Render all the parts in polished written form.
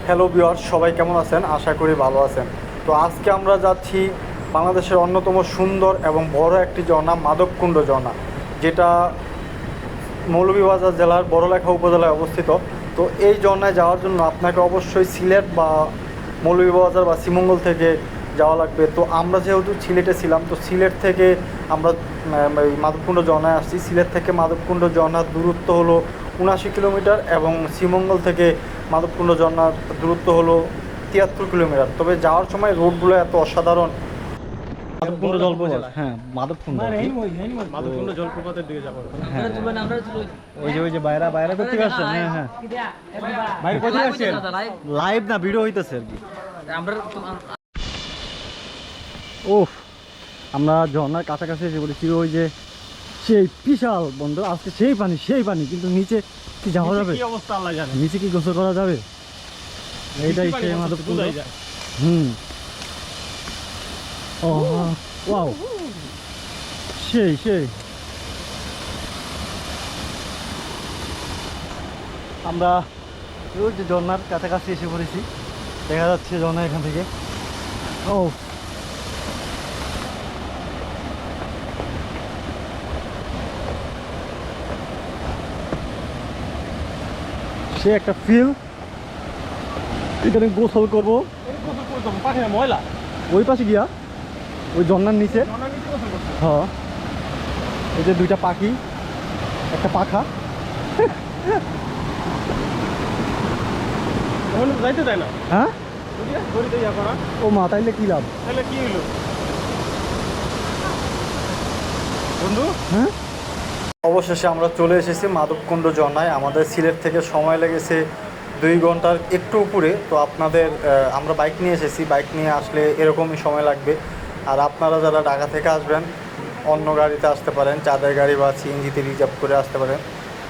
Hello viewers, সবাই কেমন আছেন? আশা করি ভালো আছেন। তো আজকে আমরা যাচ্ছি বাংলাদেশের অন্যতম সুন্দর এবং বড় একটি ঝর্ণা, মাধবকুণ্ড ঝর্ণা, যেটা মৌলভীবাজার জেলার বড়লেখা উপজেলায় অবস্থিত। তো এই ঝর্ণায় যাওয়ার জন্য আপনাকে অবশ্যই সিলেট বা মৌলভীবাজার বা শ্রীমঙ্গল থেকে যাওয়া লাগবে। তো আমরা যেহেতু সিলেটে ছিলাম, তো সিলেট থেকে আমরা এই মাধবকুণ্ড ঝর্ণায় আসছি। সিলেট থেকে মাধবকুণ্ড ঝর্ণার দূরত্ব হলো ৭৯ কিলোমিটার এবং শ্রীমঙ্গল থেকে মাধবকুণ্ড ঝর্ণার দূরত্ব হলো ৭৩ কিলোমিটার। তবে যাওয়ার সময় রোডগুলো এত অসাধারণ। মাধবকুণ্ড জলপ্রপাত, হ্যাঁ মাধবকুণ্ড মাধবকুণ্ড জলপ্রপাতের দিকে যাবো। হ্যাঁ, ওই যে বাইরা করতে আসছেন। হ্যাঁ হ্যাঁ, বাইরে কোথায় আসছেন? লাইভ না, ভিডিও হইতেছে আর কি। ওহ, আমরা ঝর্ণার কাছাকাছি এসে পড়েছি। ওই যে সেই বিশাল বন্ধু, আজকে সেই পানি, কিন্তু নিচে কি যাওয়া যাবে? কি অবস্থা আল্লাহ জানে। নিচে কি গোসল করা যাবে? এইটাই সেই মাধবকুণ্ড। ও ওয়াও, সেই আমরা ওই যে ঝর্ণার কাছাকাছি এসে পড়েছি। দেখা যাচ্ছে ঝর্ণা এখান থেকে। ও সে একটা ফিল, এখানে গোসল করবো। ময়লা ওই পাশে গিয়া ওই ঝর্ণার নিচে। হ্যাঁ, এই যে দুইটা পাখি, একটা পাখা। যাইতে দেয় না। হ্যাঁ, করা ও মা, তাইলে কি লাভ? তাহলে কি হইলো বন্ধু? হ্যাঁ, অবশেষে আমরা চলে এসেছি মাধবকুণ্ড ঝর্ণায়। আমাদের সিলেট থেকে সময় লেগেছে 2 ঘন্টার একটু উপরে। তো আপনাদের আমরা বাইক নিয়ে এসেছি, বাইক নিয়ে আসলে এরকমই সময় লাগবে। আর আপনারা যারা ঢাকা থেকে আসবেন, অন্য গাড়িতে আসতে পারেন, চাঁদের গাড়ি বা সিএনজিতে রিজার্ভ করে আসতে পারেন।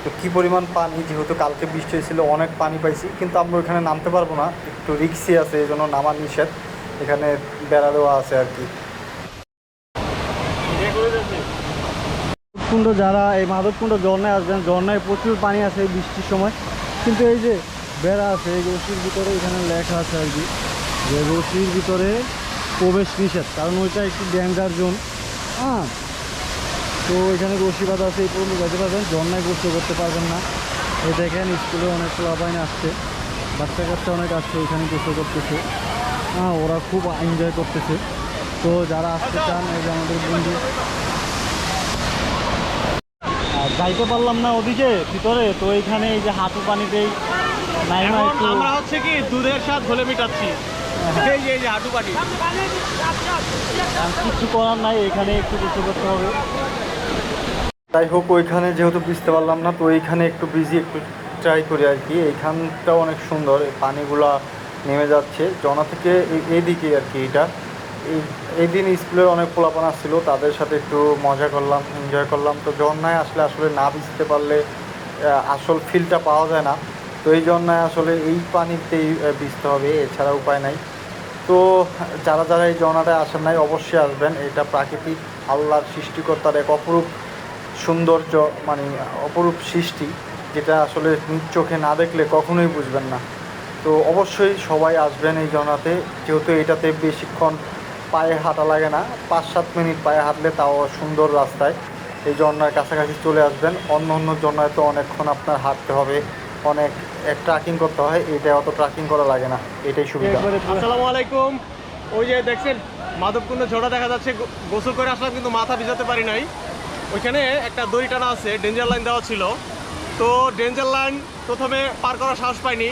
তো কী পরিমাণ পানি, যেহেতু কালকে বৃষ্টি হয়েছিল, অনেক পানি পাইছি, কিন্তু আমরা ওইখানে নামতে পারবো না, একটু রিক্সি আছে, এই জন্য নামার নিষেধ। এখানে বেড়া দেওয়া আছে আর কি। মাধবকুণ্ড, যারা এই মাধবকুণ্ড ঝর্ণায় আসবেন, ঝর্ণায় প্রচুর পানি আছে এই বৃষ্টির সময়, কিন্তু এই যে বেড়া আছে, এই রশির ভিতরে এখানে লেখা আছে আর কি, যে রশির ভিতরে প্রবেশ নিষেধ, কারণ ওইটা একটু ডেঞ্জার জোন। হ্যাঁ, তো এখানে রশি বাঁধা আছে, এই পর্যন্ত যেতে পারবেন, ঝর্ণায় গোসল করতে পারবেন না। এই দেখেন স্কুলে অনেক পোলাপাইন আসছে, বাচ্চা কাচ্চা অনেক আসছে, এখানে গোসল করতেছে। হ্যাঁ, ওরা খুব এনজয় করতেছে। তো যারা আসতে চান, এই যে আমাদের বন্ধু। যাইতে পারলাম না ওদিকে ভিতরে, তো এইখানে এই যে হাঁটু পানিতেই আমরা হচ্ছে কি দুধের স্বাদ ঘোলে মিটাচ্ছি। এই যে হাঁটু পানি, কিছু করার নাই, এখানে একটু কিছু করতে হবে। যাই হোক, ওইখানে যেহেতু বুঝতে পারলাম না, তো এইখানে একটু বিজি, একটু ট্রাই করি আর কি। এইখানটাও অনেক সুন্দর, এই পানিগুলা নেমে যাচ্ছে ঝর্ণা থেকে এইদিকে আর কি। এই দিন স্কুলের অনেক পোলাপান আসছিল, তাদের সাথে একটু মজা করলাম, এনজয় করলাম। তো ঝর্ণায় আসলে না ভিজতে পারলে আসল ফিলটা পাওয়া যায় না। তো এই ঝর্ণায় আসলে এই পানিতেই ভিজতে হবে, এছাড়া উপায় নাই। তো যারা এই ঝর্ণাটায় আসেন নাই, অবশ্যই আসবেন। এটা প্রাকৃতিক আল্লাহর সৃষ্টিকর্তার এক অপরূপ সৌন্দর্য, মানে অপরূপ সৃষ্টি, যেটা আসলে নিজ চোখে না দেখলে কখনোই বুঝবেন না। তো অবশ্যই সবাই আসবেন এই ঝর্ণাতে, যেহেতু এটাতে বেশিক্ষণ পায়ে হাঁটা লাগে না, 5-7 মিনিট পায়ে হাঁটলে তাও সুন্দর রাস্তায় এই ঝর্ণার কাছাকাছি চলে আসবেন। অন্য ঝর্ণায় তো অনেকক্ষণ আপনার হাঁটতে হবে, অনেক ট্রাকিং করতে হয়, এটা অত ট্রাকিং করা লাগে না, এটাই সুবিধা। আসসালামু আলাইকুম। ওই যে দেখছেন মাধবকুণ্ড ঝর্ণা দেখা যাচ্ছে, গোসল করে আসলাম কিন্তু মাথা ভিজাতে পারি নাই। ওইখানে একটা দড়ি টানা আছে, ডেঞ্জার লাইন দেওয়া ছিল। তো ডেঞ্জার লাইন প্রথমে পার করার সাহস পাইনি।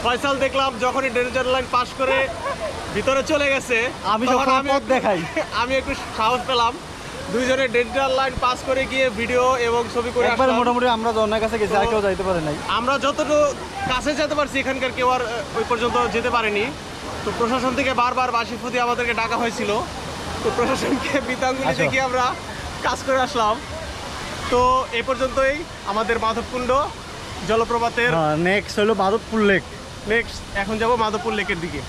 ফয়সাল দেখলাম যখনই ডেঞ্জার লাইন পাস করে ভিতরে চলে গেছে, আমি দেখাই, আমি একটু সাহস পেলাম। দুইজনে ডেঞ্জার লাইন পাস করে গিয়ে ভিডিও এবং ছবি করে আসলাম। মোটামুটি আমরা ঝর্ণার কাছে গেছি, আর কেউ যাইতে পারে নাই। আমরা যতটুকু কাছে যেতে পারছি, এখানকার কেউ আর ওই পর্যন্ত যেতে পারেনি। তো প্রশাসন থেকে বারবার বাঁশি ফুটিয়ে আমাদেরকে ডাকা হয়েছিল। তো প্রশাসনকে বিতাঙ্গুলি দেখিয়ে আমরা কাজ করে আসলাম। তো এই পর্যন্তই আমাদের মাধবকুণ্ড জলপ্রপাতের। নেক্সট হলো মাধবপুর লেক। নেক্সট এখন যাব মাধবপুর লেকের দিকে।